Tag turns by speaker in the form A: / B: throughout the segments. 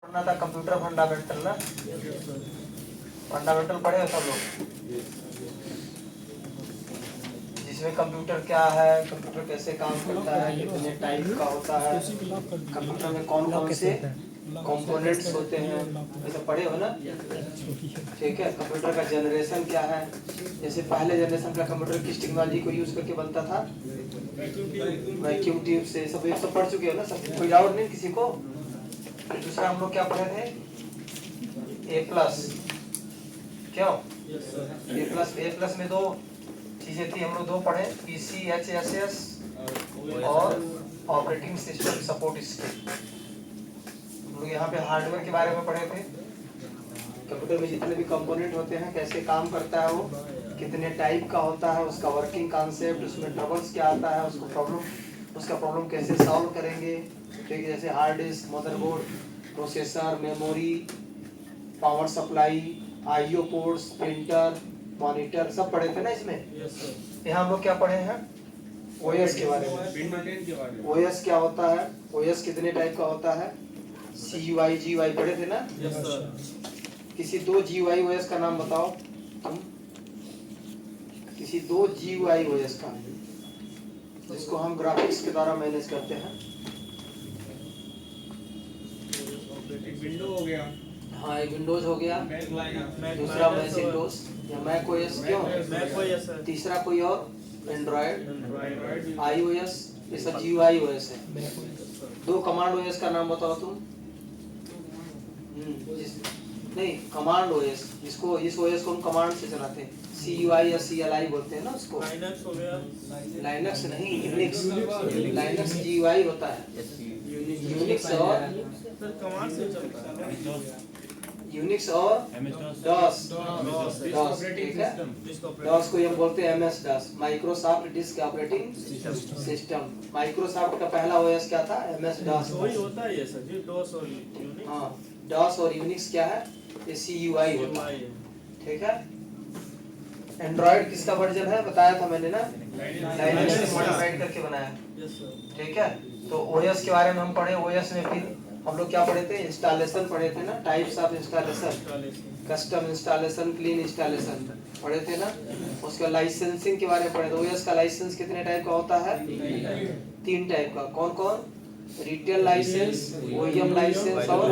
A: पढ़ना था computer fundamental ना, फंडामेंटल पढ़े हो सब लोग, जिसमें कंप्यूटर क्या है, कंप्यूटर कैसे काम करता है, कितने टाइप का होता है, कंप्यूटर में कौन कौन से कंपोनेंट्स होते हैं, ये सब पढ़े हो ना। ठीक है, कंप्यूटर का जनरेशन क्या है, जैसे पहले जनरेशन का कंप्यूटर किस टेक्नोलॉजी को यूज करके बनता था, वैक्यूम ट्यूब से, सब ये सब पढ़ चुके हो ना सब, कोई डाउट नहीं किसी को। दूसरा हम लोग क्या पढ़े थे, ए प्लस, क्यों ए प्लस में दो चीजें थी, हम लोग दो पढ़े, PCHSS और ऑपरेटिंग सिस्टम सपोर्ट स्किल। हम लोग यहाँ पे हार्डवेयर के बारे में पढ़े थे, कंप्यूटर में जितने भी कंपोनेंट होते हैं कैसे काम करता है वो, कितने टाइप का होता है, उसका वर्किंग कॉन्सेप्ट, उसमें ट्रबल्स क्या आता है, उसका प्रॉब्लम कैसे सॉल्व करेंगे। ठीक है, जैसे hard disk, motherboard, processor, memory, power supply, IO ports, printer, monitor, सब पढ़े थे ना इसमें। यहाँ हम लोग क्या पढ़े हैं, OS के बारे में। OS क्या होता है, OS कितने टाइप का होता है, CUI GUI पढ़े थे ना। किसी दो GUI OS का नाम बताओ तुम, किसी दो GUI OS का जिसको हम ग्राफिक्स के द्वारा मैनेज करते हैं।
B: विंडो हो गया,
A: हाँ एक विंडोज हो गया, दूसरा मैसिंटोस या मैक OS, क्यों तीसरा कोई और एंड्रॉयड, iOS, ये सब GUI OS है। दो कमांड OS का नाम बताओ तुम। नहीं, कमांड OS, जिसको इस OS को हम कमांड से चलाते हैं, CUI या CLI बोलते हैं ना उसको। लाइनक्स हो गया, लाइनक्स नहीं, यूनिक्स, लाइनक्स GUI होता है, यूनिक्स और
B: कमांड से चलता है,
A: यूनिक्स और DOS, ठीक है, DOS को हम बोलते हैं MS DOS, Microsoft disk operating system. Microsoft का पहला OS क्या था, MS DOS।
B: वही होता है ये सर जी, DOS और यूनिक्स।
A: हाँ, DOS और यूनिक्स क्या है, ये CUI होता है। ठीक है, एंड्रॉइड किसका वर्जन है बताया था मैंने ना, लाइनक्स से मॉडिफाइड करके बनाया। ठीक है, तो OS के बारे में हम पढ़े, OS में फिर हम लोग क्या पढ़े थे, इंस्टॉलेशन पढ़े थे ना, types of installation, custom installation, clean installation पढ़े थे ना। उसका लाइसेंसिंग के बारे में पढ़े थे, OS का लाइसेंस कितने टाइप का होता है, 3 टाइप का, कौन कौन, रिटेल लाइसेंस, OEM लाइसेंस और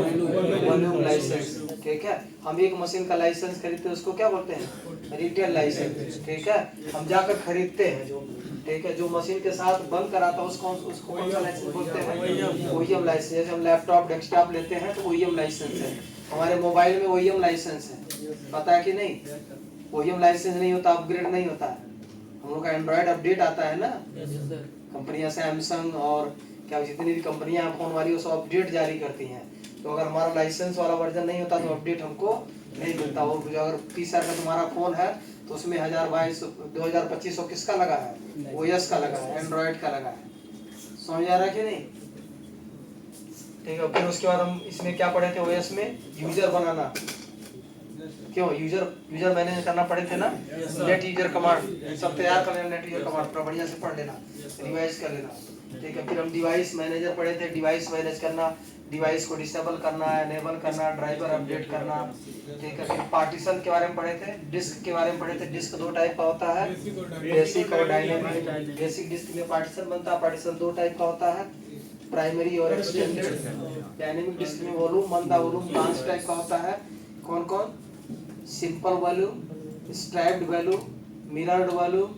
A: वॉल्यूम लाइसेंस। ठीक है, हम एक मशीन का लाइसेंस खरीदते हैं उसको क्या बोलते हैं, रिटेल लाइसेंस। ठीक है, हम जाकर खरीदते हैं जो, ठीक है, जो मशीन के साथ बंद कराता है उसको कौन सा लाइसेंस बोलते हैं, OEM लाइसेंस। जैसे हम लैपटॉप डेस्कटॉप लेते हैं तो OEM लाइसेंस है, हमारे मोबाइल में OEM लाइसेंस है, पता है कि नहीं। OEM लाइसेंस नहीं होता अपग्रेड नहीं होता। हम लोग का एंड्रॉइड अपडेट आता है ना, कंपनियां सैमसंग और क्या जितनी भी कंपनियां फोन वाली वो सब अपडेट जारी करती हैं, तो अगर हमारा लाइसेंस वाला वर्जन नहीं होता तो अपडेट हमको नहीं मिलता। वो अगर 30 साल का तुम्हारा फोन है तो उसमें 2025 किसका लगा है, OS का लगा है, एंड्रॉइड का लगा है। समझ आ रहा है कि नहीं। ठीक है, फिर उसके बाद हम इसमें क्या पढ़े थे, OS में यूजर बनाना, क्यों यूजर मैनेज करना पड़े थे ना, नेट यूजर कमांड सब तैयार कर लेना, नेट यूजर कमांड पूरा बढ़िया से पढ़ लेना, रिवाइज कर लेना। ठीक है, फिर हम डिवाइस मैनेजर पढ़े थे, डिवाइस मैनेज करना, डिवाइस को डिसेबल करना, एनेबल करना, ड्राइवर अपडेट करना। ठीक है, फिर पार्टीशन के बारे में पढ़े थे, डिस्क के बारे में पढ़े थे, डिस्क 2 टाइप का होता है, बेसिक और डायनेमिक। बेसिक डिस्क में पार्टीशन बनता है, पार्टीशन 2 टाइप का होता है, प्राइमरी और एक्सटेंडेड। डायनेमिक डिस्क में वॉल्यूम बनता, वॉल्यूम 5 टाइप का होता है, कौन कौन, simple volume, strapped volume, mirrored volume,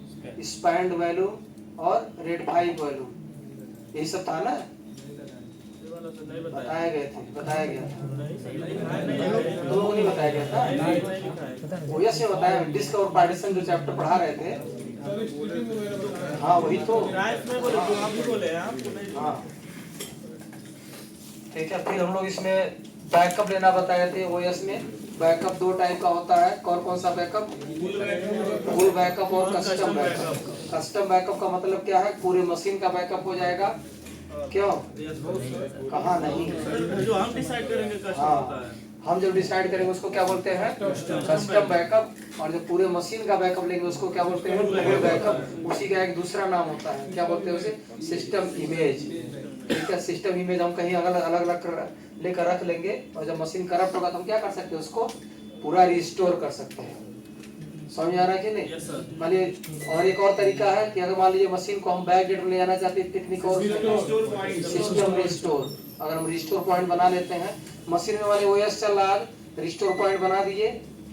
A: spend volume और रेडफाइड वॉल्यूम। यही सब था ना, बताया गया था, लोगों ने बताया गया था, OS में बताया, डिस्क और पार्टीशन जो चैप्टर पढ़ा रहे थे। हाँ वही तो, हाँ ठीक है। फिर हम लोग इसमें बैकअप लेना बताए थे, OS में बैकअप 2 टाइप का होता है, कौन सा बैकअप, फुल बैकअप और कस्टम बैकअप। कस्टम बैकअप का मतलब क्या है, पूरे मशीन का बैकअप हो जाएगा, क्यों, कहाँ नहीं,
B: जो हम डिसाइड करेंगे कस्टम होता है,
A: हम जब डिसाइड करेंगे उसको क्या बोलते हैं, कस्टम बैकअप। और जब पूरे मशीन का बैकअप लेंगे उसको क्या बोलते हैं, फुल बैकअप। उसी का एक दूसरा नाम होता है, क्या बोलते हैं उसे, सिस्टम इमेज। ठीक है। सिस्टम इमेज हम कहीं अलग अलग लेकर रख लेंगे और जब मशीन करप्ट होगा तो हम क्या कर सकते हैं, उसको पूरा रिस्टोर कर सकते हैं। समझ आ रहा है कि नहीं?
B: Yes sir.
A: मान लीजिए और एक और तरीका है कि अगर मान लीजिए मशीन को हम बैक डेट में ले जाना चाहते हैं, टेक्निक और सिस्टम रिस्टोर। अगर हम रिस्टोर पॉइंट बना लेते हैं, मशीन में वाले ओएस चल रहा है, रिस्टोर पॉइंट बना दिए,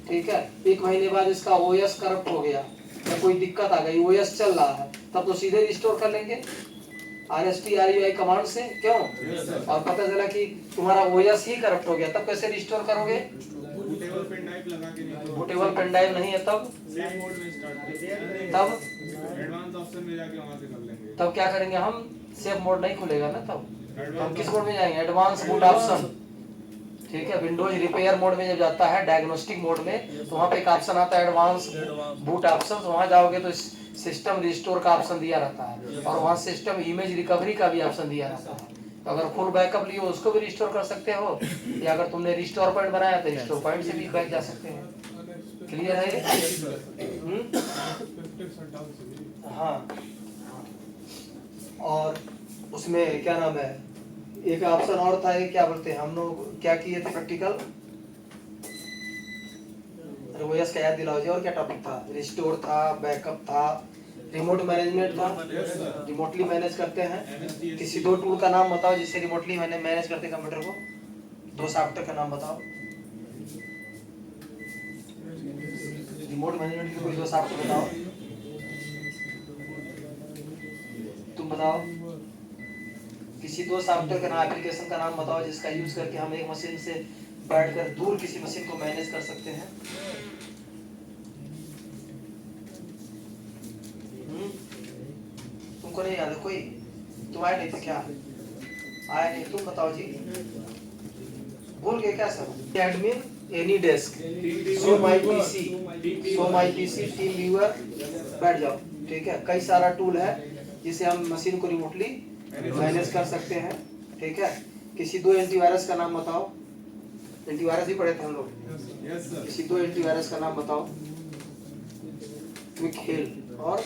A: ठीक है। 1 महीने बाद इसका ओएस करप्ट हो गया या कोई दिक्कत आ गई, ओएस चल रहा है, तब तो सीधे रिस्टोर कर लेंगे RSTRUI कमांड से। क्यों? और पता चला कि तुम्हारा ओएस ही करप्ट हो गया, तब कैसे रिस्टोर करोगे?
C: बूटेबल पेन ड्राइव लगा के नहीं,
A: बूटेबल पेन ड्राइव नहीं है तब
C: सेव मोड में स्टार्ट करेंगे,
A: तब
C: एडवांस ऑप्शन में जाके वहां से कर लेंगे।
A: तब क्या करेंगे हम? सेव मोड नहीं खुलेगा ना, तब हम किस मोड में जाएंगे? एडवांस बूट ऑप्शन, ठीक है। विंडोज रिपेयर मोड में जब जाता है, डायग्नोस्टिक मोड में, तो वहाँ पे एक ऑप्शन आता है एडवांस बूट ऑप्शन। तो वहाँ जाओगे तो सिस्टम रिस्टोर का ऑप्शन दिया रहता है और वहाँ सिस्टम इमेज रिकवरी का भी ऑप्शन दिया रहता है। तो अगर फुल बैकअप लिए उसको भी रिस्टोर कर सकते हो, या अगर तुमने रिस्टोर पॉइंट बनाया तो रिस्टोर पॉइंट से भी बैक जा सकते हैं। क्लियर है ये? हाँ। और उसमें क्या नाम है, एक ऑप्शन और था, ये क्या बोलते हैं हम लोग, क्या किए थे प्रैक्टिकल? ओएस का याद दिलाओ जी। और क्या टॉपिक था? रिस्टोर था, बैकअप था, रिमोट मैनेजमेंट था, रिमोटली मैनेज करते हैं। किसी 2 टूल का नाम बताओ जिससे रिमोटली मैनेज करते कंप्यूटर को। 2 सॉफ्टवेयर का नाम बताओ, रिमोट मैनेजमेंट के कोई 2 सॉफ्टवेयर बताओ, तुम बताओ। किसी 2 सॉफ्टवेयर का नाम, एप्लीकेशन का नाम बताओ जिसका यूज करके हम एक मशीन से बैठकर दूर किसी मशीन को मैनेज कर सकते हैं। तुमको नहीं याद है कोई? तुम आए नहीं थे क्या? आए नहीं, तुम बताओ जी। भूल गए क्या सब? Admin any desk, show my PC, team viewer, बैठ जाओ, ठीक है। कई सारा टूल है जिसे हम मशीन को रिमोटली मैनेज कर सकते हैं, ठीक है। किसी 2 एंटीवायरस का नाम बताओ। एंटीवायरस ही पढ़े थे हम लोग। किसी 2 एंटीवायरस का नाम बताओ। क्विक हेल और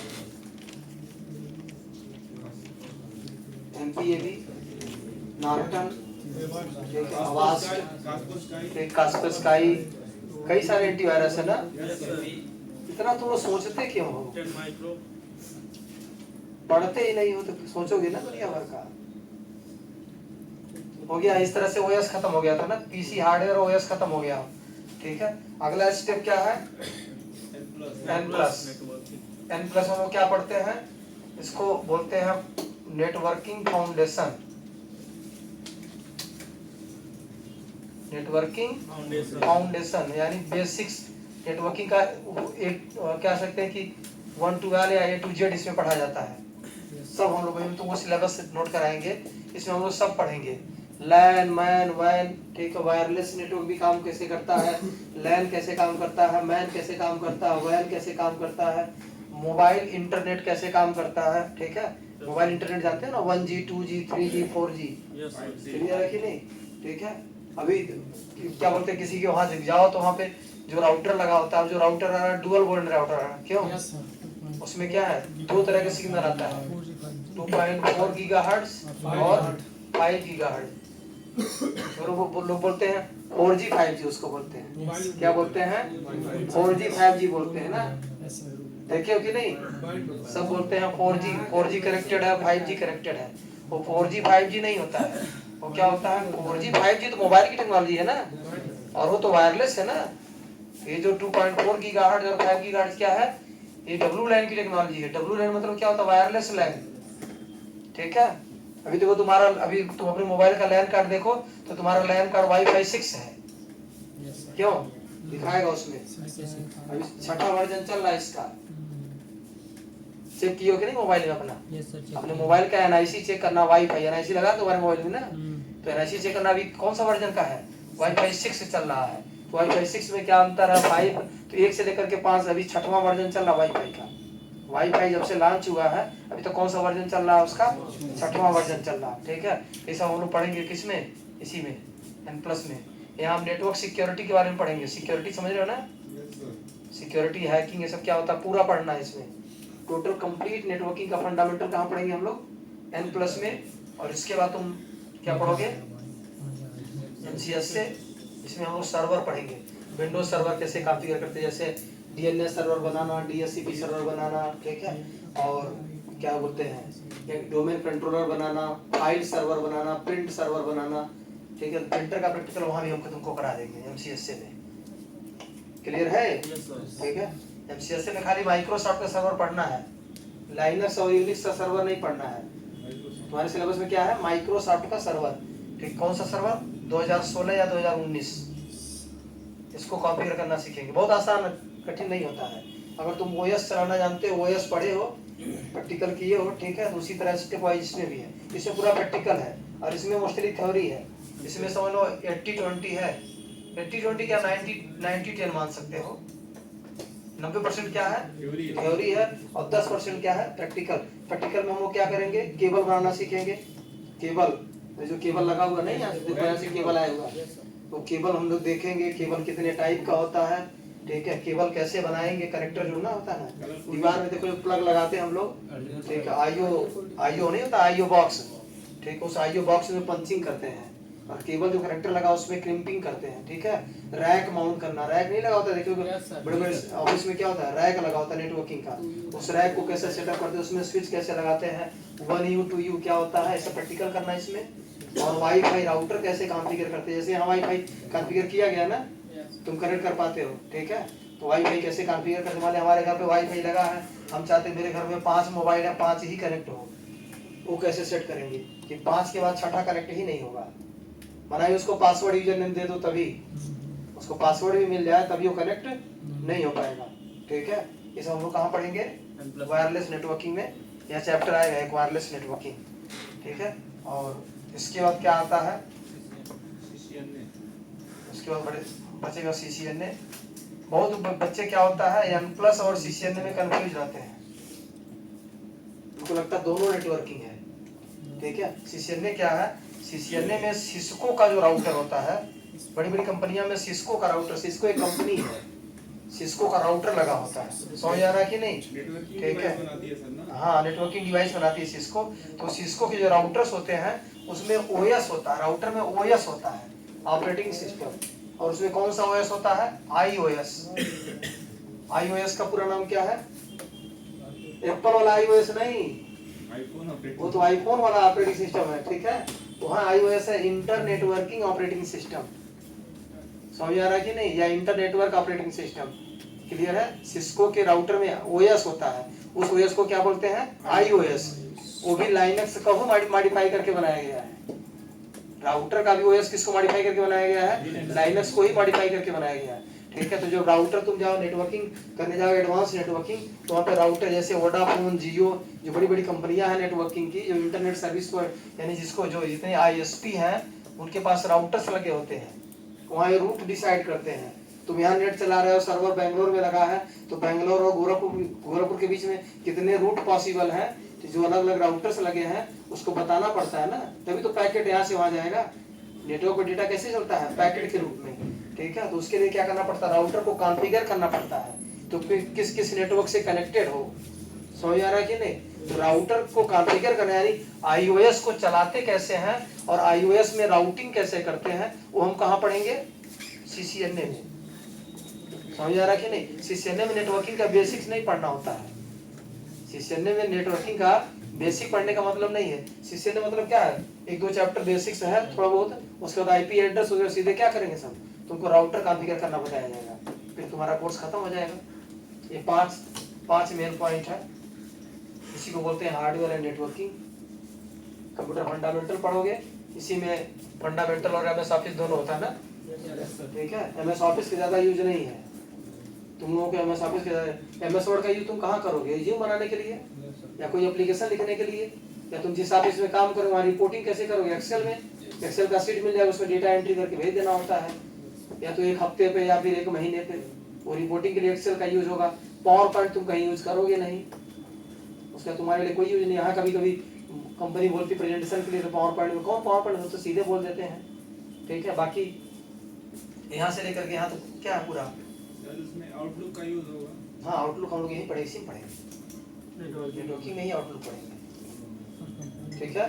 A: एमपीएबी, नॉर्टन, आवाज, कास्पेस्काई, कई सारे एंटीवायरस है ना। इतना तो वो सोचते क्यों हो?
B: 10 माइक्रो
A: पढ़ते ही नहीं हो तो सोचोगे ना दुनिया भर का। हो गया इस तरह से ओएस खत्म हो गया था ना, पीसी हार्डवेयर ओएस खत्म हो गया, ठीक है। अगला स्टेप क्या है? N प्लस हम लोग क्या पढ़ते हैं? इसको बोलते हैं नेटवर्किंग फाउंडेशन। नेटवर्किंग फाउंडेशन यानी बेसिक्स नेटवर्किंग का एक क्या सकते हैं कि 1 to 12 या A to Z इसमें पढ़ा जाता है। सब हम लोग तो वो सिलेबस से नोट कराएंगे, इसमें हम लोग सब पढ़ेंगे। लैन, मैन, वैन, ठीक है। वायरलेस नेटवर्क भी काम कैसे करता है, लैन कैसे काम करता है, मैन कैसे काम करता है, वैन कैसे काम करता है, मोबाइल इंटरनेट कैसे काम करता है, ठीक है। मोबाइल इंटरनेट जानते हैं ना, 1G 2G 3G 4G, clear है कि नहीं? ठीक है। अभी क्या बोलते हैं, किसी के वहां जाओ तो वहां पे जो राउटर लगा होता है, जो राउटर है डुअल बॉन्ड राउटर है, क्यों? उसमें क्या है, 2 तरह के सिग्नल आता है, 2.4 गीगाहर्ट्ज और 5 गीगाहर्ट्ज। और लोग बोलते हैं 4G 5G, उसको बोलते हैं, क्या बोलते हैं? 4G 5G बोलते हैं ना, देखे हो कि नहीं? सब बोलते हैं 4G कनेक्टेड है, 5G कनेक्टेड है। वो 4G 5G नहीं होता है, वो क्या होता है? 4G 5G तो मोबाइल की टेक्नोलॉजी है ना, और वो तो वायरलेस है ना। ये जो 2.4 गीगाहर्ट्ज और 5 गीगाहर्ट्ज क्या है? ये डब्ल्यू लैन की टेक्नोलॉजी है। डब्ल्यू लैन मतलब क्या होता है? वायरलेस लैन, ठीक है। अभी देखो तुम्हारा, अभी तुम अपने मोबाइल का लैन कार्ड देखो तो तुम्हारा लैन कार्ड वाईफाई 6 है, क्यों? दिखाएगा उसमें। अभी 6वां वर्जन चल रहा है इसका। चेक किया कि नहीं मोबाइल में अपना? अपने मोबाइल का एनआईसी चेक करना, वाईफाई एनआईसी लगा तुम्हारे मोबाइल में ना, तो एनआईसी चेक करना अभी कौन सा वर्जन का है? वाईफाई 6 चल रहा है। तो वाईफाई 6 में क्या अंतर है? 5 तो 1 से लेकर के 5, अभी 6वां वर्जन चल रहा वाईफाई का। वाईफाई जब से लॉन्च हुआ है अभी तो कौन सा वर्जन चल रहा है उसका? 6वां वर्जन चल रहा है, ठीक है। ऐसा हम लोग पढ़ेंगे किसमें? इसी में, N+ में। यहाँ हम नेटवर्क सिक्योरिटी के बारे में पढ़ेंगे। सिक्योरिटी समझ रहे हो ना? सिक्योरिटी, हैकिंग, ये सब क्या होता है पूरा पढ़ना है इसमें। टोटल कंप्लीट नेटवर्किंग का फंडामेंटल कहाँ पढ़ेंगे हम लोग? N+ में। और इसके बाद तुम क्या पढ़ोगे, MCS से, इसमें हम लोग सर्वर पढ़ेंगे, विंडोज सर्वर कैसे कॉन्फ़िगर करते हैं, जैसे DNS सर्वर बनाना, DHCP सर्वर बनाना, ठीक है, और क्या बोलते हैं डोमेन कंट्रोलर बनाना, फाइल सर्वर बनाना, प्रिंट सर्वर बनाना, ठीक है। प्रिंटर का प्रैक्टिकल वहाँ भी हम तुमको करा देंगे MCS से में, क्लियर है, ठीक है। MCS से में खाली माइक्रोसॉफ्ट का सर्वर पढ़ना है, लाइनक्स और यूनिक्स का सर्वर नहीं पढ़ना है। तुम्हारे सिलेबस में क्या है, माइक्रोसॉफ्ट का सर्वर, ठीक, कौन सा सर्वर, 2016 या 2019, इसको कॉन्फ़िगर करना सीखेंगे। बहुत आसान, कठिन नहीं होता है। अगर तुम OS चलाना जानते हो, OS पढ़े हो, प्रैक्टिकल किए हो, ठीक है, तो उसी तरह स्टेप वाइज इसमें भी है। इसमें पूरा प्रैक्टिकल है और इसमें मोस्टली थ्योरी है। इसमें समझ लो 80-20 है, 80-20 क्या 90-10 मान सकते हो। 90% क्या है, थ्योरी है, और 10% क्या है, प्रैक्टिकल। प्रैक्टिकल में हम लोग क्या करेंगे, केबल बनाना सीखेंगे। केबल, जो केबल लगा हुआ नहीं है, देखो ऐसे केबल आया हुआ, तो केबल हम लोग देखेंगे, केबल कितने टाइप का होता है, ठीक है, केबल कैसे बनाएंगे, कनेक्टर जोड़ना होता है ना, दीवार में देखो जो प्लग लगाते हैं हम लोग, ठीक है, आईओ नहीं होता, आईओ बॉक्स, ठीक है, उस आईओ बॉक्स में पंचिंग करते हैं, और केबल जो कनेक्टर लगा उसमें क्रिम्पिंग करते हैं, ठीक है। रैक माउंट करना, रैक नहीं लगा होता, देखिए बड़े बड़े ऑफिस में क्या होता है, रैक लगा होता है नेटवर्किंग का, उस रैक को कैसे सेटअप करते हैं, उसमें स्विच कैसे लगाते हैं, 1U 2U क्या होता है, ऐसा प्रैक्टिकल करना है इसमें। और वाईफाई राउटर कैसे कॉन्फ़िगर करते हैं, जैसे यहाँ वाईफाई कॉन्फ़िगर किया गया ना, तुम कनेक्ट कर पाते हो, ठीक है, तो वाईफाई कैसे कॉन्फ़िगर करते, मान हमारे घर पे वाईफाई लगा है, हम चाहते हैं मेरे घर में 5 मोबाइल है, 5 ही कनेक्ट हो, वो कैसे सेट करेंगे कि 5 के बाद छठा कनेक्ट ही नहीं होगा, बनाइए उसको पासवर्ड यूजर नेम दे दो, तभी उसको पासवर्ड भी मिल जाए, तभी वो कनेक्ट नहीं हो पाएगा, ठीक है। इसे हम लोग कहाँ पढ़ेंगे, वायरलेस नेटवर्किंग में, यह चैप्टर आएगा एक वायरलेस नेटवर्किंग, ठीक है। और इसके बाद क्या आता है, उसके बाद बचेगा CCNA। बहुत बच्चे क्या होता है M+ और CCNA में कंफ्यूज रहते हैं, उनको लगता है दोनों नेटवर्किंग है, ठीक है। CCNA क्या है, CCNA में सिस्को का जो राउटर होता है, बड़ी बड़ी कंपनियों में सिस्को का राउटर, सिस्को एक कंपनी है, सिस्को का राउटर लगा होता है, समझ आ रहा है कि नहीं, ठीक है, हाँ, नेटवर्किंग डिवाइस बनाती है सिस्को। तो सिस्को के जो राउटर्स होते हैं उसमें OS होता है, राउटर में OS होता है, ऑपरेटिंग सिस्टम, और उसमें कौन सा OS होता है, iOS। iOS का पूरा नाम क्या है, एप्पल वाला iOS नहीं, वो तो आईफोन वाला ऑपरेटिंग सिस्टम है, ठीक है, वहाँ iOS है, इंटर नेटवर्किंग ऑपरेटिंग सिस्टम, समझ आ रहा है कि नहीं, या inter network operating system, clear है। सिस्को के राउटर में OS होता है, उस OS को क्या बोलते हैं, iOS, वो भी लाइनक्स का मॉडिफाई करके बनाया गया है। राउटर का भी OS किसको मॉडिफाई करके बनाया गया है, लाइनक्स को ही मॉडिफाई करके बनाया गया है, ठीक है। तो जो राउटर तुम जाओ नेटवर्किंग करने जाओ, एडवांस नेटवर्किंग, तो वहाँ पे राउटर जैसे वोडाफोन, जियो, जो बड़ी बड़ी कंपनियां हैं नेटवर्किंग की, जो इंटरनेट सर्विस को, यानी जिसको जो जितने ISP हैं उनके पास राउटर्स लगे होते हैं, वहाँ ये रूट डिसाइड करते हैं। तुम यहाँ नेट चला रहे हो, सर्वर बेंगलोर में लगा है, तो बेंगलोर और गोरखपुर के बीच में कितने रूट पॉसिबल हैं, तो जो अलग अलग राउटर्स लगे हैं उसको बताना पड़ता है ना, तभी तो पैकेट यहाँ से वहाँ जाएगा। नेटवर्क पर डेटा कैसे चलता है, पैकेट के रूप में, ठीक है। तो उसके लिए क्या करना पड़ता है, राउटर को कॉन्फ़िगर करना पड़ता है, तो किस किस नेटवर्क से कनेक्टेड हो, समझ आ रहा है कि नहीं। तो राउटर को कॉन्फ़िगर करना, यानी iOS को चलाते कैसे हैं और iOS में राउटिंग कैसे करते हैं, वो हम कहाँ पढ़ेंगे, CCNA में, समझ आ रहा है कि नहीं। CCNA में नेटवर्किंग का बेसिक्स नहीं पढ़ना होता है, CCNA में नेटवर्किंग का बेसिक पढ़ने का मतलब नहीं है। CCNA मतलब क्या है, 1-2 चैप्टर बेसिक्स है थोड़ा बहुत, उसके बाद IP एड्रेस वगैरह सीधे क्या करेंगे सब, तुमको राउटर कॉन्फ़िगर करना बताया जाएगा, फिर तुम्हारा कोर्स खत्म हो जाएगा। ये 5 मेन पॉइंट है, इसी को बोलते हैं hardware and networking. Computer fundamental पढ़ोगे, इसी में फंडामेंटल और MS ऑफिस दोनों होता है ना, ठीक है। MS ऑफिस का ज़्यादा यूज नहीं है तुम लोगों के, MS ऑफिस के MS वर्ड का यूज तुम कहाँ करोगे, रिज्यूम बनाने के लिए या कोई एप्लीकेशन लिखने के लिए, या तुम जिस ऑफिस में काम करोगे वहाँ रिपोर्टिंग कैसे करोगे, एक्सेल में, एक्सेल का शीट मिल जाएगा, उसमें डेटा एंट्री करके भेज देना होता है, या तो 1 हफ्ते पे या फिर 1 महीने पे, वो रिपोर्टिंग के लिए एक्सेल का यूज होगा। पावर पॉइंट तुम कहीं यूज करोगे नहीं, उसका तुम्हारे लिए कोई यूज नहीं। यहाँ कभी कभी कंपनी बोलती प्रेजेंटेशन के लिए, तो पावर पॉइंट में कौन पावर पॉइंट, तो सीधे बोल देते हैं, ठीक है। बाकी यहाँ से लेकर के यहाँ तक क्या है पूरा,
C: इसमें आउटलुक का यूज होगा,
A: हाँ आउटलुक हम लोग यहीं पढ़ेंगे, इसी में पढ़ेंगे, नेटवर्किंग में ही आउटलुक पढ़ेंगे, ठीक है।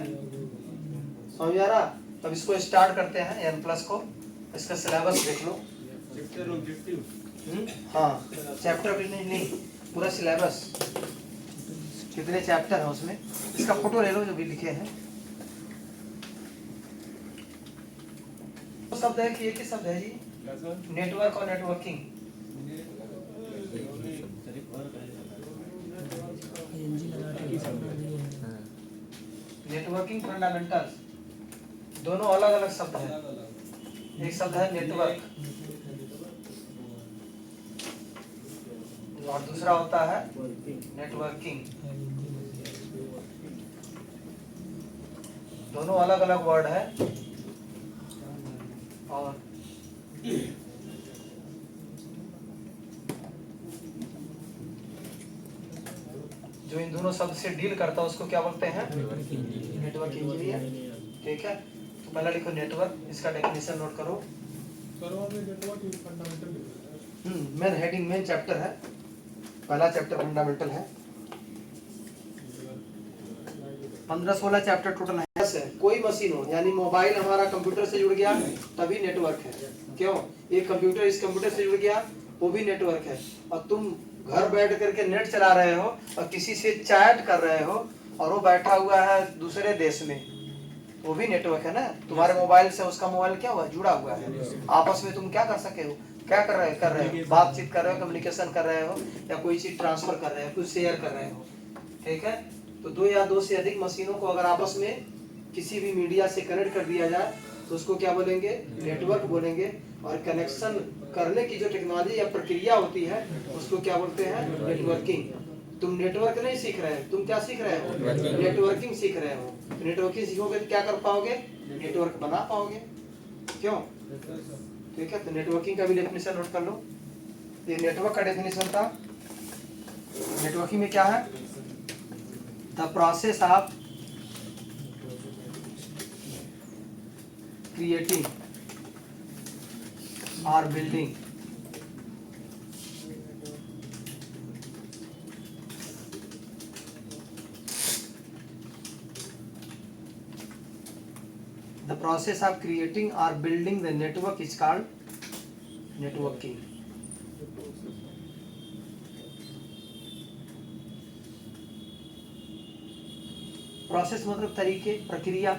A: समझ आ रहा? अब इसको स्टार्ट करते हैं n प्लस को। इसका सिलेबस देख लो।
C: Chapter objective.
A: हाँ, चैप्टर भी नहीं, पूरा सिलेबस कितने चैप्टर है उसमें, इसका फोटो ले लो जो भी लिखे हैं। तो शब्द है कि एक ही शब्द है जी, नेटवर्क और नेटवर्किंग। नेटवर्किंग फंडामेंटल्स, दोनों अलग अलग शब्द हैं। एक शब्द है नेटवर्क और दूसरा होता है नेटवर्किंग। दोनों अलग अलग वर्ड है और जो इन दोनों शब्द से डील करता है उसको क्या बोलते हैं? Network engineer. ठीक है, तो पहला लिखो नेटवर्क, इसका डेफिनेशन नोट करो। मेन हेडिंग मेन चैप्टर है, पहला चैप्टर फंडामेंटल है। 15-16 चैप्टर टोटल है। कोई मशीन हो, यानी मोबाइल हमारा कंप्यूटर से जुड़ गया तभी नेटवर्क है। क्यों? एक कंप्यूटर इस कंप्यूटर से जुड़ गया वो भी नेटवर्क है। और तुम घर बैठ करके नेट चला रहे हो और किसी से चैट कर रहे हो और वो बैठा हुआ है दूसरे देश में, वो भी नेटवर्क है ना। तुम्हारे मोबाइल से उसका मोबाइल क्या हुआ? जुड़ा हुआ है। आपस में तुम क्या कर सके हो? क्या कर रहे हो? बातचीत कर रहे हो, कम्युनिकेशन कर रहे हो, या कोई चीज ट्रांसफर कर रहे हो, कुछ शेयर कर रहे हो। ठीक है, तो दो या दो से अधिक मशीनों को अगर आपस में किसी भी मीडिया से कनेक्ट कर दिया जाए तो उसको क्या बोलेंगे? नेटवर्क बोलेंगे। और कनेक्शन करने की जो टेक्नोलॉजी या प्रक्रिया होती है उसको क्या बोलते हैं? नेटवर्किंग। तुम नेटवर्क नहीं सीख रहे हो, तुम क्या सीख रहे हो? नेटवर्किंग सीख रहे हो। तो नेटवर्किंग सीखोगे तो क्या कर पाओगे? नेटवर्क बना पाओगे। क्यों? ठीक है, तो नेटवर्किंग का भी डेफिनेशन नोट कर लो। ये नेटवर्क का डेफिनेशन था। नेटवर्किंग में क्या है? द प्रोसेस ऑफ क्रिएटिंग और building the process of creating or building the network is called networking. Process मतलब तरीके, प्रक्रिया,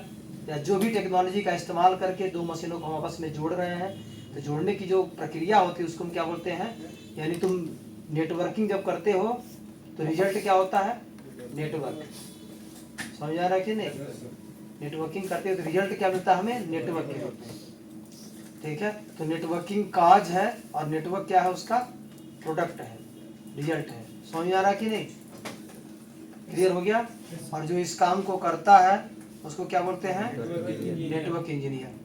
A: या जो भी टेक्नोलॉजी का इस्तेमाल करके दो मशीनों को हम आपस में जोड़ रहे हैं, तो जोड़ने की जो प्रक्रिया होती है उसको हम क्या बोलते हैं? यानी तुम नेटवर्किंग जब करते हो तो रिजल्ट क्या होता है? नेटवर्क। समझ आ रहा है कि नहीं? नेटवर्किंग करते हो तो रिजल्ट क्या मिलता है हमें? नेटवर्क के होते हैं। ठीक है, तो नेटवर्किंग काज है और नेटवर्क क्या है? उसका प्रोडक्ट है, रिजल्ट है। समझ आ रहा है कि नहीं? क्लियर हो गया? और जो इस काम को करता है उसको क्या बोलते हैं? Network engineer.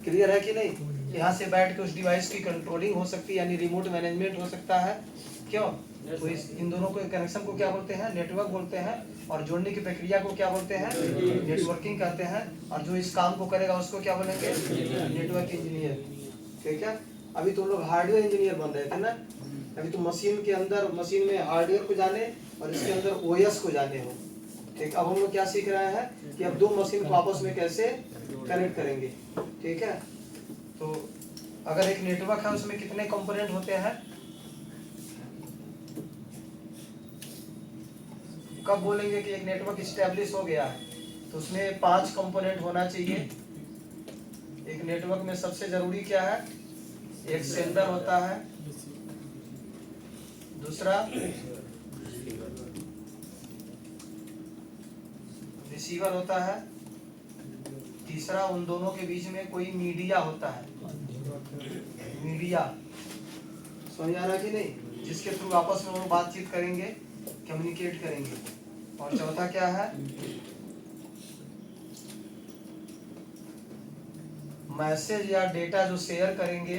A: क्लियर है कि नहीं? यहाँ से बैठ के उस डिवाइस की कंट्रोलिंग हो सकती है, यानी रिमोट मैनेजमेंट हो सकता है। क्यों? तो इन दोनों को कनेक्शन को क्या बोलते हैं? नेटवर्क बोलते हैं। और जोड़ने की प्रक्रिया को क्या बोलते हैं? नेटवर्किंग कहते हैं। और जो इस काम को करेगा उसको क्या बोलेंगे? Network engineer. ठीक है, अभी तुम लोग हार्डवेयर इंजीनियर बन रहे थे ना। अभी तुम मशीन के अंदर, मशीन में हार्डवेयर को जाने और इसके अंदर ओएस को जाने हो। ठीक, अब हम लोग क्या सीख रहे हैं कि अब दो मशीन को आपस में कैसे कनेक्ट करेंगे। ठीक है, तो अगर एक नेटवर्क है उसमें कितने कंपोनेंट होते हैं? कब बोलेंगे कि एक नेटवर्क इस्टेब्लिश हो गया है? तो उसमें 5 कंपोनेंट होना चाहिए। एक नेटवर्क में सबसे जरूरी क्या है? एक सेंडर होता है, दूसरा रिसीवर होता है, तीसरा उन दोनों के बीच में कोई मीडिया होता है। मीडिया, समझ आ रहा कि नहीं? जिसके थ्रू आपस में वो बातचीत करेंगे, कम्युनिकेट करेंगे। और चौथा क्या है? मैसेज या डेटा जो शेयर करेंगे,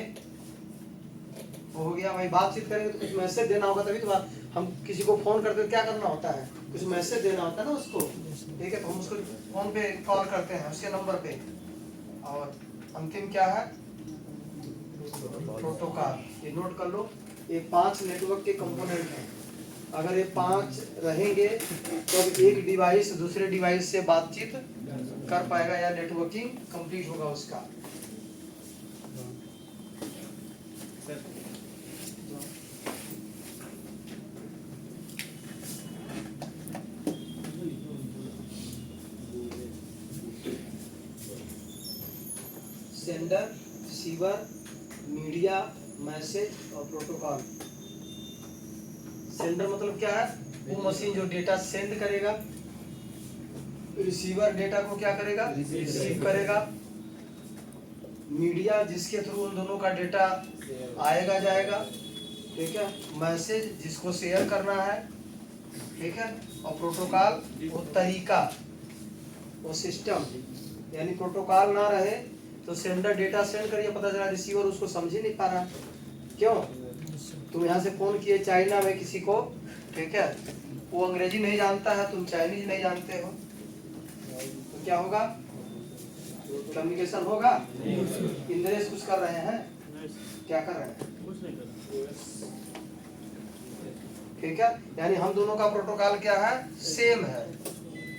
A: वो हो गया। भाई बातचीत करेंगे तो कुछ मैसेज देना होगा, तभी तो हम किसी को फोन करते तो क्या करना होता है? कुछ मैसेज देना होता है ना उसको, ठीक है, तो हम उसको फोन पे कॉल करते हैं उसके नंबर पे। और अंतिम क्या है, प्रोटोकॉल। ये नोट कर लो, ये 5 नेटवर्क के कंपोनेंट हैं। अगर ये 5 रहेंगे तो अब एक डिवाइस दूसरे डिवाइस से बातचीत कर पाएगा या नेटवर्किंग कंप्लीट होगा उसका। सेंडर, रिसीवर, मीडिया, मैसेज और प्रोटोकॉल। सेंडर मतलब क्या है, वो मशीन जो डेटा सेंड करेगा। रिसीवर डेटा को क्या करेगा, रिसीव करेगा। मीडिया जिसके थ्रू उन दोनों का डेटा आएगा जाएगा, ठीक है। मैसेज जिसको शेयर करना है, ठीक है। और प्रोटोकॉल वो तरीका, वो सिस्टम। यानी प्रोटोकॉल ना रहे तो सेंडर डेटा सेंड करिए, पता चला रिसीवर उसको समझ ही नहीं पा रहा। क्यों, तुम यहाँ से फोन किए चाइना में किसी को, ठीक है, वो अंग्रेजी नहीं जानता है, तुम चाइनीज नहीं जानते हो, तो क्या होगा, कम्युनिकेशन होगा। इंद्रेश कुछ कर रहे हैं, क्या कर रहे हैं,
B: कुछ नहीं कर
A: ठीक है। यानी हम दोनों का प्रोटोकॉल क्या है, सेम है।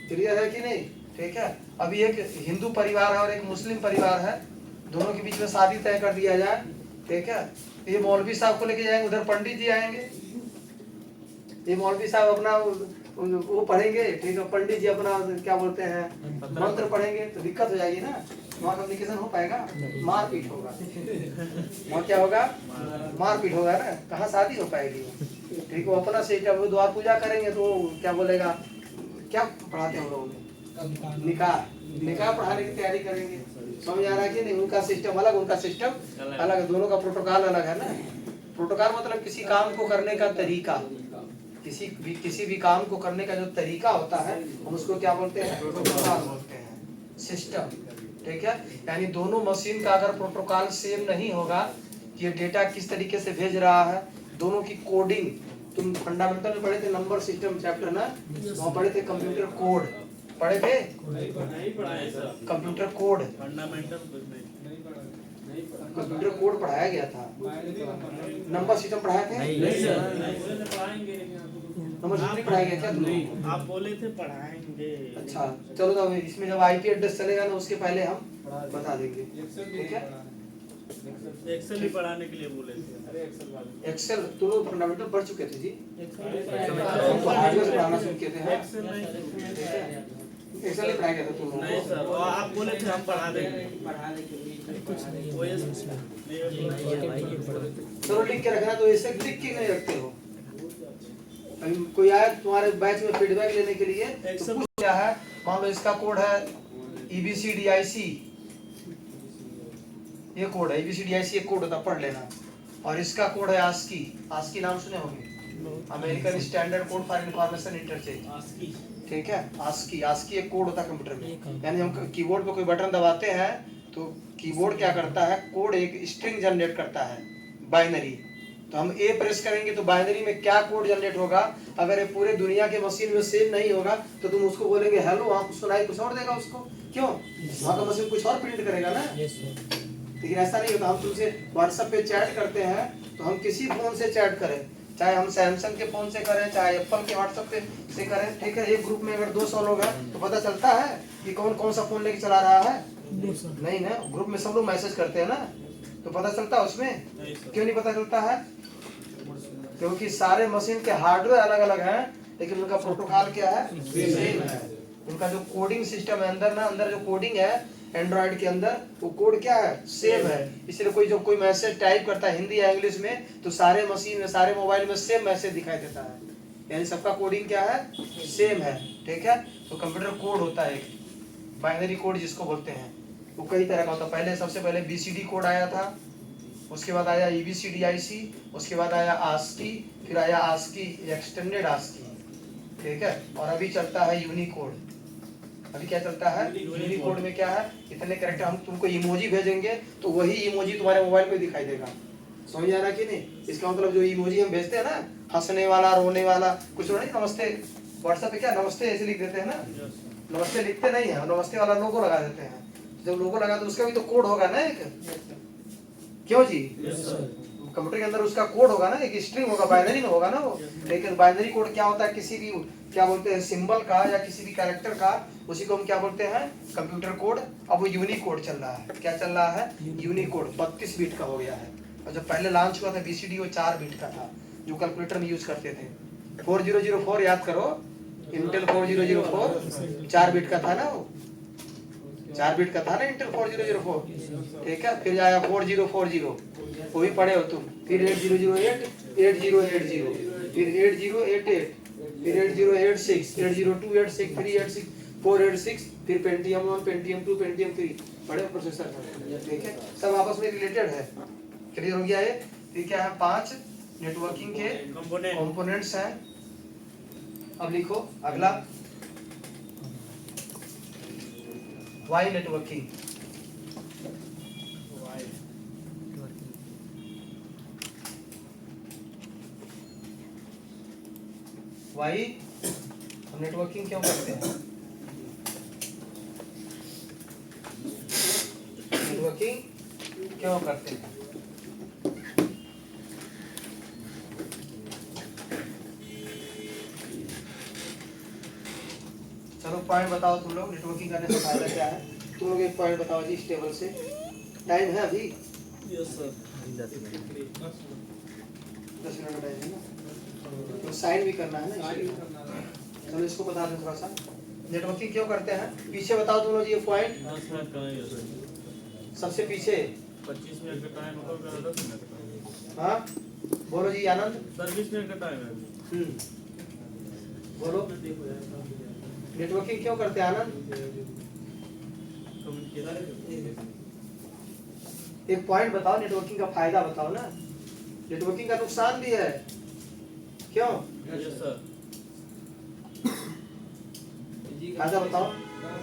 A: क्लियर है कि नहीं, ठीक है। अभी एक हिंदू परिवार है और एक मुस्लिम परिवार है, दोनों के बीच में शादी तय कर दिया जाए, ठीक है। ये मौलवी साहब को लेके जाएंगे, उधर पंडित जी आएंगे। ये मौलवी साहब अपना वो पढ़ेंगे, ठीक है, पंडित जी अपना क्या बोलते हैं मंत्र पढ़ेंगे, तो दिक्कत हो जाएगी ना, वहाँ कम्युनिकेशन हो पाएगा, मारपीट होगा। वहाँ क्या होगा, मारपीट होगा ना, कहाँ शादी हो पाएगी, ठीक। वो अपना से जब वो द्वार पूजा करेंगे तो क्या बोलेगा, क्या पढ़ाते हैं लोग, निकाह, निकाह पढ़ाने की तैयारी करेंगे। समझ आ रहा है कि नहीं, उनका सिस्टम अलग, उनका सिस्टम अलग, दोनों का प्रोटोकॉल अलग है ना। प्रोटोकॉल मतलब किसी काम को करने का तरीका, किसी भी काम को करने का जो तरीका होता है हम उसको क्या बोलते हैं, प्रोटोकॉल बोलते हैं, सिस्टम, ठीक है। यानी दोनों मशीन का अगर प्रोटोकॉल सेम नहीं होगा कि ये डेटा किस तरीके से भेज रहा है, दोनों की कोडिंग, तुम फंडामेंटल में पढ़े थे, नंबर सिस्टम चैप्टर ना, वहाँ पढ़े थे कंप्यूटर कोड, पढ़े थे
B: नहीं पढ़ाए सर,
A: कंप्यूटर कोड,
B: फंडामेंटल कुछ नहीं
A: कंप्यूटर कोड पढ़ाया गया था, नंबर सिस्टम पढ़ाए थे,
B: नहीं पढ़ाएंगे,
A: नंबर सिस्टम नहीं पढ़ाया गया क्या तुमको?
B: आप बोले थे पढ़ाएंगे।
A: अच्छा चलो, तो इसमें जब आईपी एड्रेस चलेगा ना उसके पहले हम बता देंगे, ठीक है।
B: एक्सेल ही पढ़ाने के लिए बोले थे।
A: एक्सेल तुम लोग फंडामेंटल पढ़ चुके थे जी, तो हार्डवेयर से पढ़ाना शुरू किए थे, हाँ?
B: एक्सेल नहीं,
A: एक्सेल ही पढ़ाया गया था तुम लोगों
B: नहीं
A: को।
B: सर, वो आप बोले थे हम पढ़ा देंगे।
A: चलो लिख के रखना, तो ऐसे लिख के नहीं रखते हो। अभी कोई आया तुम्हारे बैच में फीडबैक लेने के लिए, तो पूछ क्या है, मान लो इसका कोड है EBCDIC, ये कोड है EBCDIC, एक कोड होता, पढ़ लेना। और इसका कोड है ASCII, ASCII नाम सुने होंगे, American standard code for information interchange, ठीक है। ASCII एक कोड होता है कंप्यूटर में। यानी हम कीबोर्ड पे कोई बटन दबाते हैं तो कीबोर्ड क्या करता है, कोड एक स्ट्रिंग जनरेट करता है, बाइनरी। तो हम A प्रेस करेंगे तो बाइनरी में क्या कोड जनरेट होगा, अगर ये पूरे दुनिया के मशीन में सेम नहीं होगा तो तुम उसको बोलेंगे हेलो, वहाँ कुछ सुनाई कुछ और देगा उसको, क्यों, वहाँ का मशीन कुछ और प्रिंट करेगा ना। लेकिन ऐसा नहीं होता, हम तुमसे व्हाट्सएप पे चैट करते हैं तो हम किसी फोन से चैट करें, चाहे हम सैमसंग के फोन से करें, चाहे एप्पल के व्हाट्सएप पे से करें, ठीक है। एक ग्रुप में अगर 200 लोग हैं तो पता चलता है कि कौन कौन सा फोन लेके चला रहा है, नहीं ना, ग्रुप में सब लोग मैसेज करते हैं ना, तो पता चलता है उसमें, क्यों नहीं पता चलता है, क्योंकि सारे मशीन के हार्डवेयर अलग अलग हैं लेकिन उनका प्रोटोकॉल क्या है, सेम है। उनका जो कोडिंग सिस्टम है अंदर ना, अंदर जो कोडिंग है एंड्रॉइड के अंदर, वो कोड क्या है, सेम है। इसलिए कोई मैसेज टाइप करता है हिंदी या इंग्लिश में तो सारे मशीन में, सारे मोबाइल में सेम मैसेज दिखाई देता है, यानी सबका कोडिंग क्या है, सेम है, ठीक है। तो कंप्यूटर कोड होता है एक, बाइनरी कोड जिसको बोलते हैं, वो कई तरह का होता है। पहले सबसे पहले BCD कोड आया था, उसके बाद आया EBCDIC, उसके बाद आया ASCII, फिर आया ASCII एक्सटेंडेड ASCII, ठीक है। और अभी चलता है यूनिकोड। अभी क्या चलता है, यूनिकोड में क्या है, इतने कैरेक्टर, हम तुमको इमोजी भेजेंगे तो वही इमोजी तुम्हारे मोबाइल पे दिखाई देगा। समझ आ रहा कि नहीं, इसका मतलब जो इमोजी हम भेजते हैं ना, हंसने वाला, रोने वाला, कुछ नहीं, नमस्ते व्हाट्सएप पे क्या नमस्ते ऐसे लिख देते हैं ना, नमस्ते लिखते नहीं है, नमस्ते वाला लोगो लगा देते हैं। जब लोगो लगा तो उसका भी तो कोड होगा ना एक, क्यों जी? कंप्यूटर के अंदर उसका कोड होगा ना, एक स्ट्रिंग होगा, बाइनरी में होगा ना वो। लेकिन बाइनरी कोड क्या होता है, किसी भी क्या बोलते हैं सिंबल का या किसी भी कैरेक्टर का, उसी को हम क्या बोलते हैं, कंप्यूटर कोड। अब वो यूनिकोड चल रहा है, क्या चल रहा है, यूनिकोड 32 बिट का हो गया है। और जब पहले लॉन्च हुआ था BCD वो 4 बिट का था, जो कैलकुलेटर में यूज करते थे। 4004 याद करो, इंटेल 4004 4 बिट का था ना वो, 4 बिट का था ना इंटेल 4004, ठीक है। फिर आया 4040, वो भी पढ़े हो तुम। फिर 8008, 8080, फिर 8088, फिर 8086, 80286, 386, 486, फिर पेंटियम 1, पेंटियम 2, पेंटियम 3, बड़े प्रोसेसर हैं, ठीक है। सब आपस में रिलेटेड है, क्लियर हो गया ये। फिर क्या है, 5 नेटवर्किंग के कंपोनेंट्स हैं। अब लिखो अगला, वाई नेटवर्किंग। वाई हम नेटवर्किंग क्यों करते हैं, नेटवर्किंग क्यों करते हैं? चलो पॉइंट बताओ तुम लोग, नेटवर्किंग करने से फायदा क्या है? तुम लोग एक पॉइंट बताओ जी इस टेबल से। टाइम है अभी?
B: Yes sir.
A: 10 मिनट का टाइम है ना, तो साइन भी करना है ना, चलो इसको बता दें थोड़ा सा। नेटवर्किंग क्यों करते हैं, पीछे बताओ तुम लोग ये पॉइंट।
B: 10 मिनट का है सर।
A: सबसे पीछे
B: 25 मिनट का टाइम होगा, 10 मिनट का।
A: हाँ बोलो जी आनंद।
B: सर 20 मिनट का टाइम है।
A: बोलो नेटवर्किंग क्यों करते हैं आनंद? एक पॉइंट बताओ, नेटवर्किंग का फायदा बताओ ना। नेटवर्किंग का नुकसान भी है, क्यों?
B: Yes sir.
A: फायदा बताओ,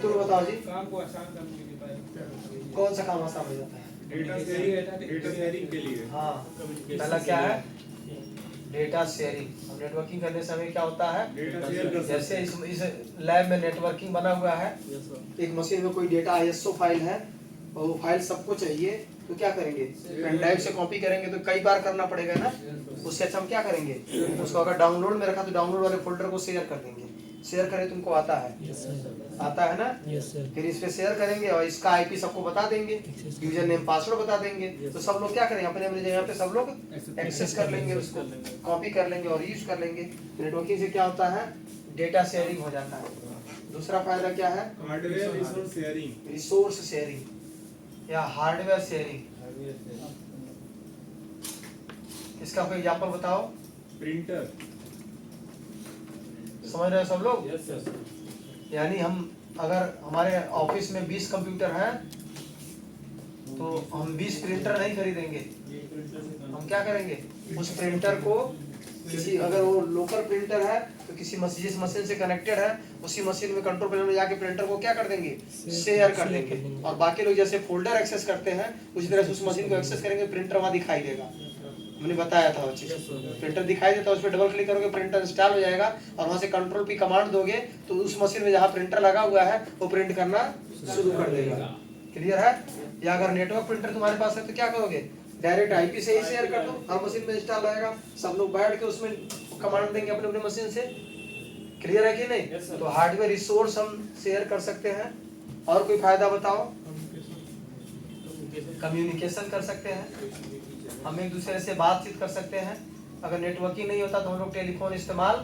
A: तुम बताओ जी।
C: काम को आसान करने के लिए,
A: कौन सा काम आसान हो जाता है?
C: डेटा शेयरिंग के लिए।
A: हाँ पहला क्या है, डेटा शेयरिंग। अब नेटवर्किंग करने से हमें क्या होता है,
C: डेटा शेयर कर
A: जैसे इस लैब में नेटवर्किंग बना हुआ है,
B: यस सर।
A: एक मशीन में कोई डेटा ISO फाइल है और वो फाइल सबको चाहिए, तो क्या करेंगे, पेन ड्राइव से कॉपी करेंगे तो कई बार करना पड़ेगा ना। उससे अच्छा हम क्या करेंगे, उसको अगर डाउनलोड में रखा तो डाउनलोड वाले फोल्डर को शेयर कर देंगे। शेयर करें तुमको आता है, आता है ना। फिर इस पे शेयर करेंगे और इसका IP सबको बता देंगे, यूजर नेम पासवर्ड बता देंगे, तो सब लोग क्या करेंगे, अपने अपने जगह पे सब लोग एक्सेस कर लेंगे, उसको कॉपी कर लेंगे और यूज कर लेंगे। नेटवर्किंग से क्या होता है, डेटा शेयरिंग हो जाता है। दूसरा फायदा क्या है,
C: hardware resource sharing.
A: Resource sharing या हार्डवेयर शेयरिंग। इसका कोई एग्जांपल बताओ।
C: प्रिंटर।
A: समझ रहे हो सब लोग?
B: Yes sir.
A: यानी हम अगर हमारे ऑफिस में 20 कंप्यूटर हैं तो हम 20 प्रिंटर नहीं खरीदेंगे, हम क्या करेंगे, उस प्रिंटर को किसी, अगर वो लोकल प्रिंटर है तो किसी मशीन, जिस मशीन से कनेक्टेड है उसी मशीन में कंट्रोल पैनल में जाके प्रिंटर को क्या कर देंगे, शेयर कर देंगे। और बाकी लोग जैसे फोल्डर एक्सेस करते हैं उसी तरह से उस मशीन को एक्सेस करेंगे, प्रिंटर वहाँ दिखाई देगा। मैंने बताया था वो चीज, प्रिंटर दिखाई देता है, उस पर डबल क्लिक करोगे प्रिंटर इंस्टॉल हो जाएगा और वहाँ से कंट्रोल P कमांड दोगे तो उस मशीन में जहाँ प्रिंटर लगा हुआ है वो प्रिंट करना शुरू कर देगा। क्लियर है? या अगर नेटवर्क प्रिंटर तुम्हारे पास है तो क्या करोगे, डायरेक्ट IP से ही शेयर कर दो, हर मशीन में इंस्टॉल रहेगा, सब लोग बैठ के उसमें कमांड देंगे अपने अपने मशीन से। क्लियर है कि नहीं? तो हार्डवेयर रिसोर्स हम शेयर कर सकते हैं। और कोई फायदा बताओ। कम्युनिकेशन कर सकते हैं, हम एक दूसरे से बातचीत कर सकते हैं। अगर नेटवर्किंग नहीं होता तो हम लोग टेलीफोन इस्तेमाल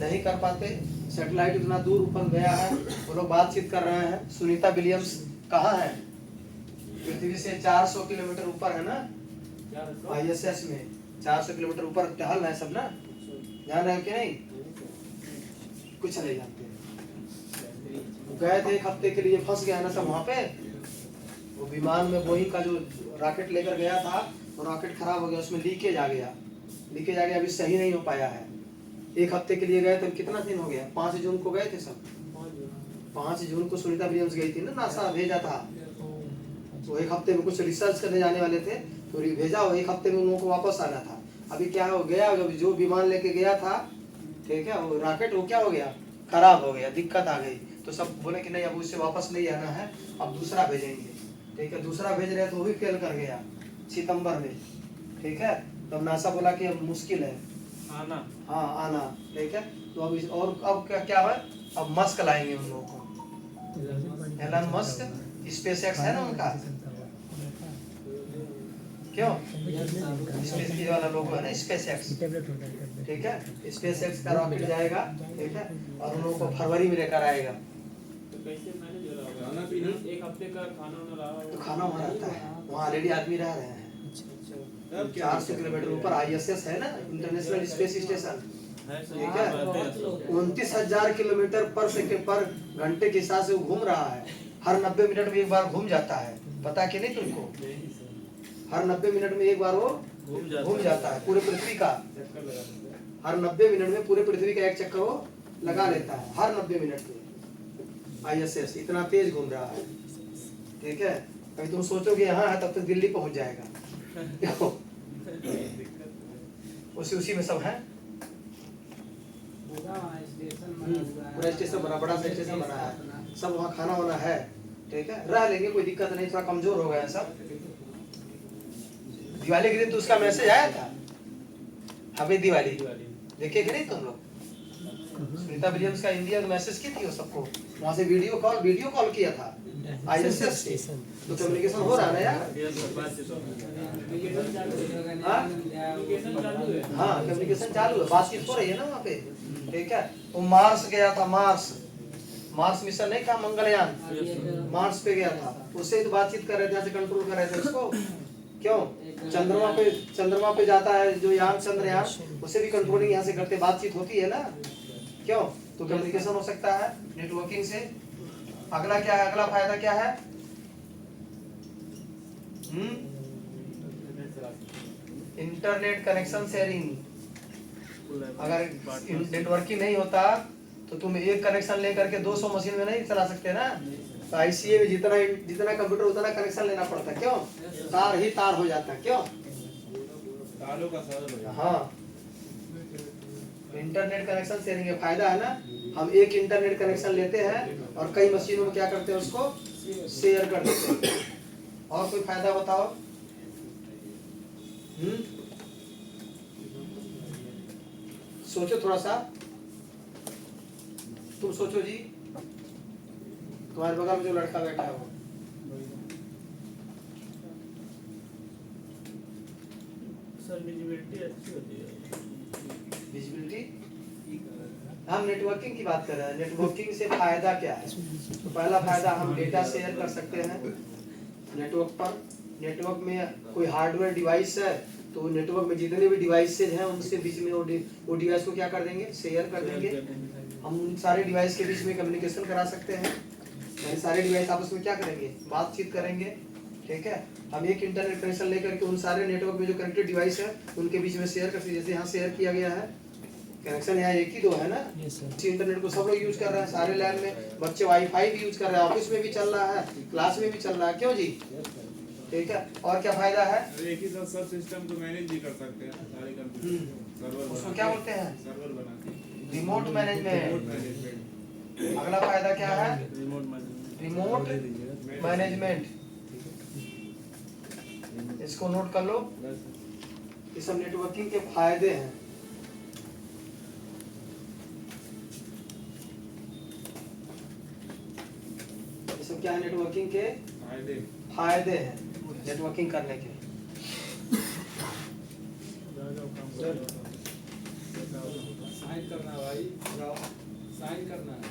A: नहीं कर पाते। सैटेलाइट इतना दूर ऊपर गया है, वो लोग बातचीत कर रहे हैं। सुनीता विलियम्स कहाँ है, पृथ्वी से 400 किलोमीटर ऊपर है ना, ISS में 400 किलोमीटर ऊपर टहल रहे सब ना, ध्यान रहे कि नहीं, कुछ नहीं जानते। गए थे एक हफ्ते के लिए, फंस गया ना सब वहाँ पे। वो विमान में बोइंग का जो रॉकेट लेकर गया था वो रॉकेट खराब हो गया, उसमें लीकेज आ गया, अभी सही नहीं हो पाया है। एक हफ्ते के लिए गए थे, कितना दिन हो गया, 5 जून को गए थे सब, 5 जून को सुनीता विलियम्स गई थी ना, नासा भेजा था। वो एक हफ्ते में कुछ रिसर्च करने जाने वाले थे तो भेजा, वो एक हफ्ते में उन लोगों को वापस आना था। अभी क्या हो गया, जब जो विमान लेके गया था, ठीक है, वो रॉकेट वो क्या हो गया, खराब हो गया, दिक्कत आ गई, तो सब बोले कि नहीं अब उससे वापस नहीं आना है, अब दूसरा भेजेंगे। ठीक है, दूसरा भेज रहे तो वो भी फेल कर गया सितंबर में। ठीक है, तो अब नासा बोला कि अब मुश्किल है
B: आना।
A: हाँ आना। ठीक है, तो अब और अब क्या है, अब मस्क लाएंगे उन लोगों को, एलन मस्क, स्पेस एक्स है ना उनका, क्यों स्पेस ये वाला लोगो है ना स्पेस एक्स। ठीक है, स्पेस एक्स का रॉकेट जाएगा। ठीक है, और उन लोगों को फरवरी में लेकर आएगा।
B: तो कैसे मैनेज हो रहा
C: खाना
B: होगा?
C: पीना?
B: एक हफ्ते का खाना वाना रहा
A: तो
B: होगा?
A: खाना वहाँ रहता है, वहाँ ऑलरेडी आदमी रह रहे हैं।
C: अब क्या
A: 400 किलोमीटर ऊपर ISS है ना, इंटरनेशनल स्पेस स्टेशन।
B: है सर,
A: ठीक है, 29,000 किलोमीटर पर सेकंड पर घंटे के हिसाब से वो घूम रहा है। हर 90 मिनट में एक बार घूम जाता है, पता कि नहीं तुमको? हर 90 मिनट में एक बार वो घूम जाता है पूरे पृथ्वी का।
B: चक्कर लगा देते हैं।
A: हर 90 मिनट में पूरे पृथ्वी का एक चक्कर वो लगा लेता है, हर 90 मिनट में। ISS इतना तेज घूम रहा है। ठीक है, कभी तुम सोचोगे यहाँ है तब तक दिल्ली पहुंच जाएगा। उसी में सब है, पूरा स्टेशन बना, बड़ा सा स्टेशन बना है, सब वहाँ खाना वाना है। ठीक है, रह लेंगे, कोई दिक्कत नहीं, थोड़ा कमजोर हो गया सब। दिवाली के दिन तो उसका मैसेज आया था, हैप्पी दिवाली, देखे कि नहीं तुम लोग? सुनीता विलियम्स का इंडिया मैसेज की थी वो सबको, वहाँ से वीडियो कॉल किया था ISS से। तो कम्युनिकेशन हो रहा है ना यार?
B: ये तो बातचीत हो रही
A: हाँ?
B: कम्युनिकेशन चालू है।
A: हाँ कम्युनिकेशन चालू है, बातचीत हो रही है ना वहाँ पे। ठीक है, वो मार्स गया था, मार्स मिशन नहीं था, मंगलयान मार्स पे गया था, उससे तो बातचीत कर रहे थे, ऐसे कंट्रोल कर रहे थे उसको। क्यों? चंद्रमा पे जाता है जो यान, चंद्रयान, उसे भी कंट्रोलिंग यहाँ से करते, बातचीत होती है ना। क्यों? तो कम्युनिकेशन हो सकता है नेटवर्किंग से। अगला क्या है, अगला फायदा क्या है? Internet connection sharing. अगर नेटवर्किंग नहीं होता तो तुम एक कनेक्शन लेकर के 200 मशीन में नहीं चला सकते ना। तो ICA में जितना कंप्यूटर उतना कनेक्शन लेना पड़ता, क्यों? तार ही तार हो जाता, क्यों?
C: तारों का सरल हो जाता।
A: हाँ, इंटरनेट कनेक्शन शेयरिंग का फायदा है ना। हम एक इंटरनेट कनेक्शन लेते हैं और कई मशीनों में क्या करते हैं, उसको शेयर कर देते हैं। और कोई फायदा बताओ? सोचो थोड़ा सा, तुम सोचो जी, तुम्हारे बगल में जो लड़का बैठा है वो।
B: सर विजिबिलिटी अच्छी होती है।
A: विजिबिलिटी, हम नेटवर्किंग की बात कर रहे हैं। नेटवर्किंग से फायदा क्या है? तो पहला फायदा, हम डेटा शेयर कर सकते हैं नेटवर्क पर। नेटवर्क में कोई हार्डवेयर डिवाइस है तो नेटवर्क में जितने भी डिवाइसेज हैं उनसे बीच में वो डिवाइस को क्या कर देंगे, शेयर कर देंगे। हम उन सारे डिवाइस के बीच में कम्युनिकेशन करा सकते हैं, यानी सारे डिवाइस आपस में क्या करेंगे, बातचीत करेंगे। ठीक है, हम एक इंटरनेट कनेक्शन लेकर के उन सारे नेटवर्क में जो कनेक्टेड डिवाइस है उनके बीच में शेयर कर सकते। जैसे यहाँ शेयर किया गया है कनेक्शन, यहाँ एक ही दो है ना। इसी इंटरनेट को सब लोग यूज कर रहे हैं, सारे लैब में बच्चे वाईफाई भी यूज कर रहे हैं, ऑफिस में भी चल रहा है, क्लास में भी चल रहा है। क्यों जी? ठीक है, और क्या फायदा है?
C: एक ही साथ सब सिस्टम को मैनेज भी कर सकते हैं सारे कंप्यूटर। सर्वर
A: उसको क्या बोलते हैं?
C: सर्वर बना के
A: रिमोट मैनेजमेंट।
C: मैनेजमेंट।
A: अगला फायदा क्या है?
B: Remote management.
A: Remote management. इसको नोट कर लो, ये सब नेटवर्किंग के फायदे हैं। ये सब क्या है, नेटवर्किंग के फायदे हैं नेटवर्किंग करने के।
B: साइन करना भाई, साइन करना है।